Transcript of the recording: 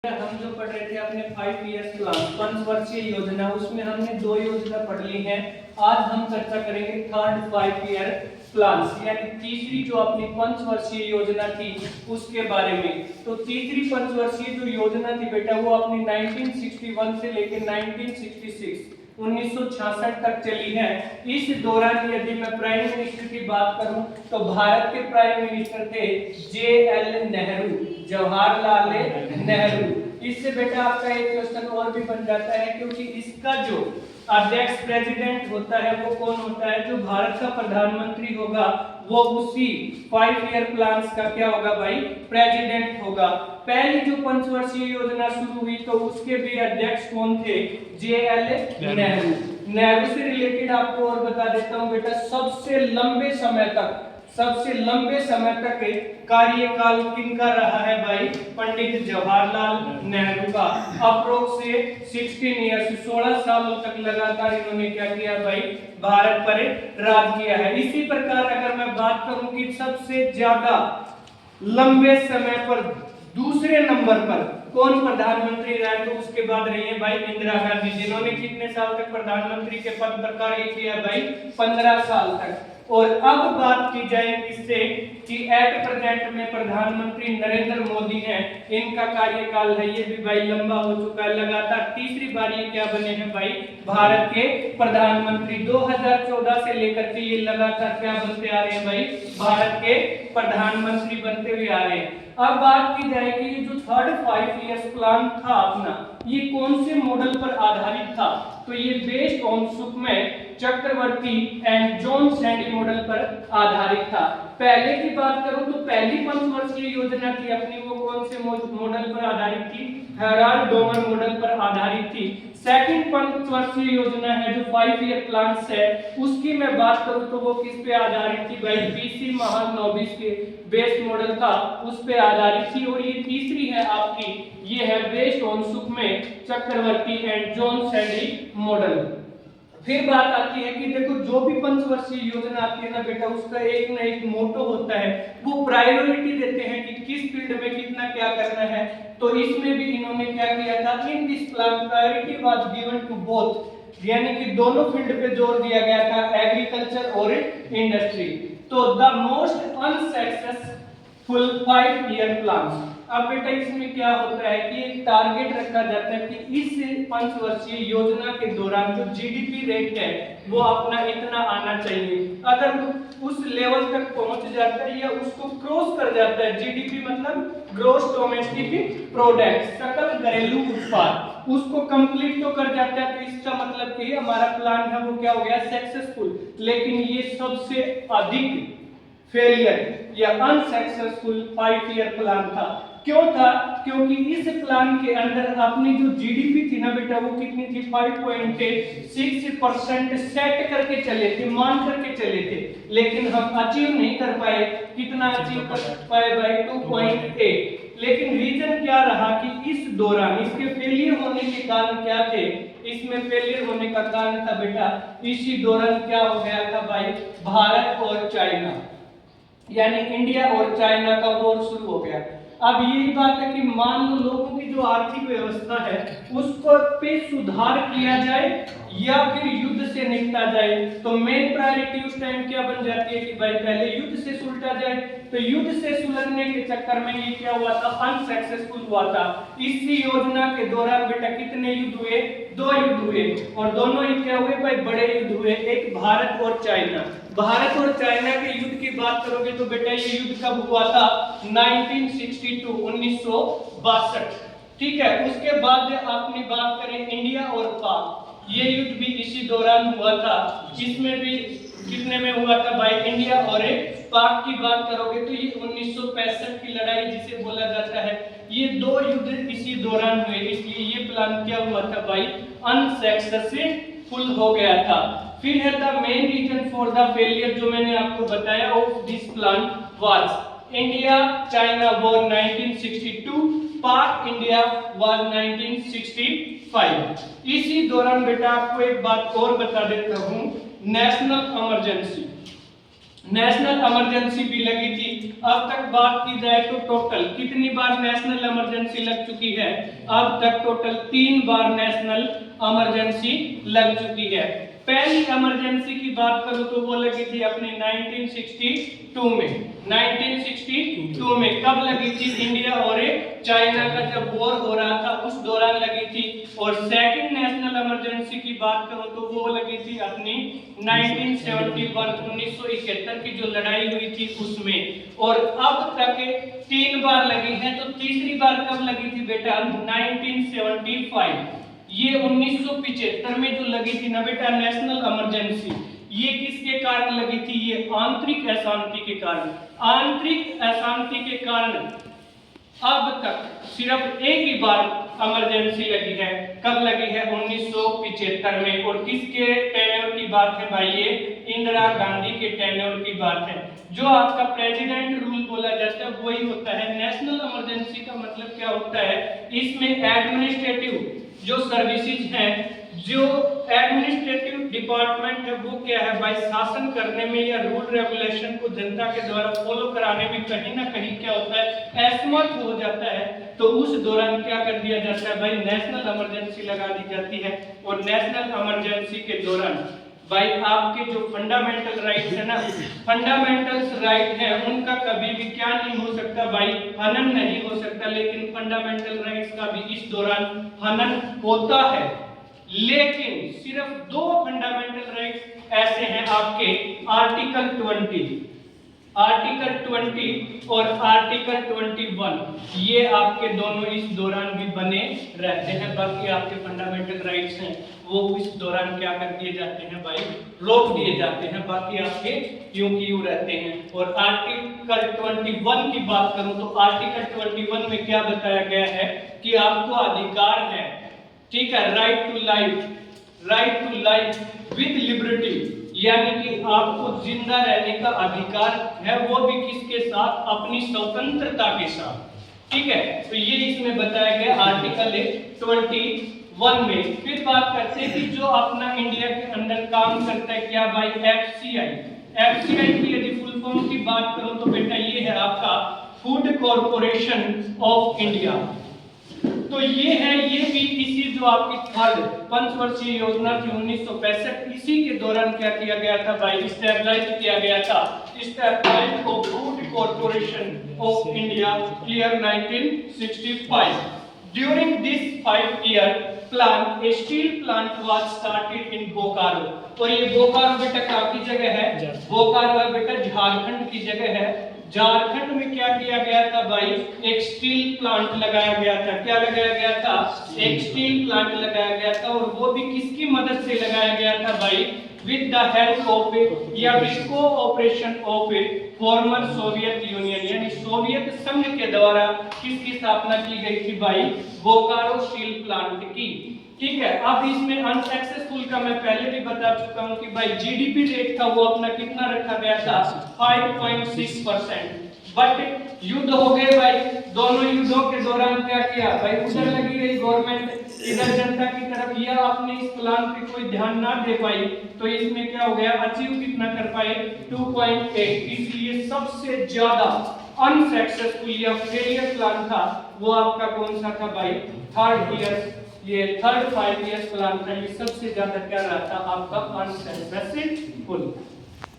हम जो पढ़ रहे थे अपने 5 ईयर्स प्लान, पंचवर्षीय योजना, उसमें हमने 2 योजना पढ़ ली है। आज हम चर्चा करेंगे थर्ड 5 ईयर प्लान, यानी तीसरी जो अपनी पंचवर्षीय योजना थी उसके बारे में। तो तीसरी पंचवर्षीय जो योजना थी बेटा, वो अपनी 1961 से लेकर 1966 तक चली है। इस दौरान यदि मैं प्राइम मिनिस्टर की बात करूं तो भारत के प्राइम मिनिस्टर थे JL नेहरू, जवाहरलाल नेहरू। इससे बेटा आपका एक क्वेश्चन और भी बन जाता है, क्योंकि इसका जो अध्यक्ष प्रेसिडेंट होता है वो कौन होता है? जो भारत का प्रधानमंत्री होगा वो उसी 5 ईयर प्लान्स का क्या होगा भाई? प्रेसिडेंट होगा। पहली जो पंचवर्षीय योजना शुरू हुई तो उसके भी अध्यक्ष कौन थे? JL नेहरू। नेहरू से रिलेटेड आपको और बता देता हूं बेटा, सबसे लंबे समय तक कार्यकाल किनका रहा है भाई? पंडित जवाहरलाल नेहरू का। अप्रोक्स से 16 सालों तक लगातार इन्होंने क्या किया भाई? भारत पर राज किया है। इसी प्रकार अगर मैं बात करूं कि सबसे ज्यादा लंबे समय पर दूसरे नंबर पर कौन प्रधानमंत्री रहे, तो उसके बाद रही है भाई इंदिरा गांधी, जिन्होंने कितने साल तक प्रधानमंत्री के पद पर कार्य किया भाई? 15 साल तक। और अब बात की जाए इससे कि एट प्रेजेंट में प्रधानमंत्री नरेंद्र मोदी हैं, इनका कार्यकाल है ये भी भाई लंबा हो चुका है। लगातार तीसरी बार ये क्या बने हैं भाई? भारत के प्रधानमंत्री। 2014 से लेकर के ये लगातार क्या बनते आ रहे हैं भाई? भारत के प्रधानमंत्री बनते हुए आ रहे हैं। अब बात की जाए कि ये जो थर्ड 5 ईयर्स प्लान था अपना, ये कौन से मॉडल पर आधारित था? तो ये बेस्ड ऑन सुखमय, चक्रवर्ती एंड जॉन सैंडी मॉडल पर आधारित था। पहले की बात करूं तो पहली पंचवर्षीय योजना थी अपनी, वो कौन से मॉडल पर आधारित थी? हेराल्ड डोमर मॉडल पर आधारित थी। सेकंड पंचवर्षीय योजना है जो 5 ईयर प्लान है, उसकी मैं बात करूं तो वो किस पे आधारित थी भाई? PC महालनोबिस के बेस्ड मॉडल था, उस पे आधारित थी। और ये तीसरी है आपकी, ये है बेस्ड ऑन सुखमय, चक्रवर्ती एंड जॉन सैंडी मॉडल। फिर बात आती है कि देखो, जो भी पंचवर्षीय योजना आती है ना बेटा, उसका एक ना एक मोटो होता है, वो प्रायोरिटी देते हैं कि किस फील्ड में कितना क्या करना है। तो इसमें भी इन्होंने क्या किया था? In this plan priority was given to both, यानी कि दोनों फील्ड पे जोर दिया गया था, एग्रीकल्चर और इंडस्ट्री। तो the most unsuccessful 5 year plan. अब बेटा इसमें क्या होता है कि एक टारगेट रखा जाता है कि इस पंचवर्षीय योजना के दौरान जो GDP रेट है वो अपना इतना आना चाहिए। अगर उस लेवल तक पहुंच जाता है या उसको क्रॉस कर जाता है, GDP मतलब ग्रॉस डोमेस्टिक प्रोडक्ट, सकल घरेलू उत्पाद, उसको कंप्लीट तो कर जाता है, तो इसका मतलब कि हमारा प्लान है वो क्या हो गया? सक्सेसफुल। लेकिन ये सबसे अधिक फेलियर या अनसक्सेसफुल 5 ईयर प्लान था। क्यों था? क्योंकि इस प्लान के अंदर अपनी जो GDP थी ना बेटा, वो कितनी थी? 5.6% सेट करके चले थे, मान करके चले थे, लेकिन हम अचीव नहीं कर पाए। कितना अचीव कर पाए भाई? 2.8। लेकिन रीजन क्या रहा कि इस दौरान इसके फेलियर होने के कारण क्या थे? इसमें फेलियर होने का कारण था बेटा, इसी दौरान क्या हो गया था भाई? भारत और चाइना, यानी इंडिया और चाइना का वॉर शुरू हो गया। अब यही बात है कि मान लो लोगों की जो आर्थिक व्यवस्था है उसको पे सुधार किया जाए या फिर युद्ध से निपटा जाए। तो मेन प्रायोरिटी उस टाइम क्या बन जाती है कि भाई पहले युद्ध से सुलझा जाए। तो युद्ध से सुलझने के चक्कर में ये क्या हुआ था? अनसक्सेसफुल हुआ था। इसी योजना के दौरान बेटा कितने युद्ध हुए? 2 युद्ध हुए, और दोनों ही क्या हुए भाई? बड़े युद्ध हुए, एक भारत और चाइना। भारत और चाइना के युद्ध की बात करोगे तो बेटा ये युद्ध कब हुआ था? 1962। ठीक है। उसके बाद अपनी बात करें इंडिया और पाक, ये युद्ध भी इसी दौरान हुआ था। इसमें भी कितने में हुआ था भाई? इंडिया और पाक की बात करोगे तो ये 1965 की लड़ाई जिसे बोला जाता है, ये 2 युद्ध इसी दौरान हुए। इसलिए ये प्लान क्या हुआ था भाई? अनसक्सेसफुल हो गया था। फिर है the main reason for the failure, जो मैंने आपको बताया, of this plan was India China war 1962, Pak India was 1965। इसी दौरान बेटा आपको एक बात और बता देता हूं, नेशनल इमरजेंसी नेशनल इमरजेंसी भी लगी थी। अब तक बात की जाए तो टोटल कितनी बार नेशनल इमरजेंसी लग चुकी है? अब तक टोटल 3 बार नेशनल इमरजेंसी लग चुकी है। पहली इमरजेंसी की बात करूं तो वो लगी थी अपनी 1962 में। 1962 में कब लगी थी? इंडिया और चाइना का जब वॉर हो रहा था उस दौरान लगी थी। और सेकंड नेशनल इमरजेंसी की बात करूं तो वो लगी थी अपनी 1971 की जो लड़ाई हुई थी उसमें। और अब तक 3 बार लगी है, तो तीसरी बार कब लगी थी बेटा? 1975। ये 1975 में जो लगी थी ना बेटा नेशनल इमरजेंसी, ये किसके कारण लगी थी? ये आंतरिक अशांति के कारण। आंतरिक अशांति के कारण अब तक सिर्फ एक ही बार इमरजेंसी लगी है। कब लगी है? 1975 में। और किसके टेन्योर की बात है भाई? ये इंदिरा गांधी के टेन्योर की बात है। जो आपका प्रेसिडेंट रूल बोला जाता है वही होता है। नेशनल इमरजेंसी का मतलब क्या होता है? इसमें एडमिनिस्ट्रेटिव जो सर्विसेज हैं, जो एडमिनिस्ट्रेटिव डिपार्टमेंट है वो क्या है भाई? शासन करने में या रूल रेगुलेशन को जनता के द्वारा फॉलो कराने में कहीं ना कहीं क्या होता है? असमर्थ हो जाता है। तो उस दौरान क्या कर दिया जाता है भाई? नेशनल इमरजेंसी लगा दी जाती है। और नेशनल इमरजेंसी के दौरान भाई आपके जो फंडामेंटल राइट्स है ना, फंडामेंटल राइट है, उनका कभी भी क्या नहीं हो सकता भाई? हनन नहीं हो सकता। लेकिन फंडामेंटल राइट्स का भी इस दौरान हनन होता है। लेकिन सिर्फ 2 फंडामेंटल राइट्स ऐसे हैं आपके, आर्टिकल 20 और आर्टिकल 21, ये आपके दोनों इस दौरान भी बने रहते हैं। बाकी आपके फंडामेंटल राइट्स हैं वो इस दौरान क्या कर दिए जाते हैं भाई? रोक दिए जाते हैं। बाकी आपके यूं की यूं रहते हैं। और आर्टिकल 21 की बात करूं तो आर्टिकल 21 में क्या बताया गया है कि आपको अधिकार है, ठीक है, right to life with liberty, यानी कि आपको जिंदा रहने का अधिकार है, वो भी किसके साथ? अपनी स्वतंत्रता के साथ, ठीक है। तो ये इसमें बताया गया आर्टिकल 21 में। फिर बात करते हैं कि जो अपना इंडिया के अंदर काम करता है क्या भाई? एफसीआई की यदि फुल फॉर्म की बात करूं तो बेटा ये है आपका फूड कॉर्पोरेशन ऑफ इंडिया। तो ये है, ये भी इसी जो आपकी थर्ड पंचवर्षीय योजना थी 1965, इसी के दौरान क्या किया गया था भाई? स्टेबलाइज किया गया था। Stabilise of Food Corporation of India year 1965। During this 5-year plan a steel plant was started in Bokaro. और ये बोकारो बेटा काफी जगह है, बोकारो है बेटा झारखंड की जगह है। झारखंड में क्या किया गया था भाई? एक स्टील प्लांट लगाया गया था। क्या लगाया गया था? एक स्टील प्लांट लगाया गया था। और वो भी किसकी मदद से लगाया गया था भाई? विद द हेल्प ऑफ या with cooperation of former Soviet union, यानी सोवियत संघ के द्वारा किसकी स्थापना की गई थी भाई? बोकारो स्टील प्लांट की, ठीक है। अब इसमें अनसक्सेसफुल का मैं पहले भी बता चुका हूं कि भाई जीडीपी रेट था वो अपना कितना रखा गया था? 5.6%। बट युद्ध हो गए भाई। दोनों युद्धों के दौरान क्या किया भाई? उधर लगी रही गवर्नमेंट, इधर जनता की तरफ, या आपने इस प्लान पे कोई ध्यान ना दे पाई, तो इसमें क्या हो गया? अचीव कितना कर पाए? 2.8। इसलिए सबसे ज्यादा अनसक्सेसफुल या फेलियर प्लान था वो आपका कौन सा था भाई? थर्ड 5 years प्लान था। ये सबसे ज्यादा क्या रहा था आपका? अनसक्सेसफुल।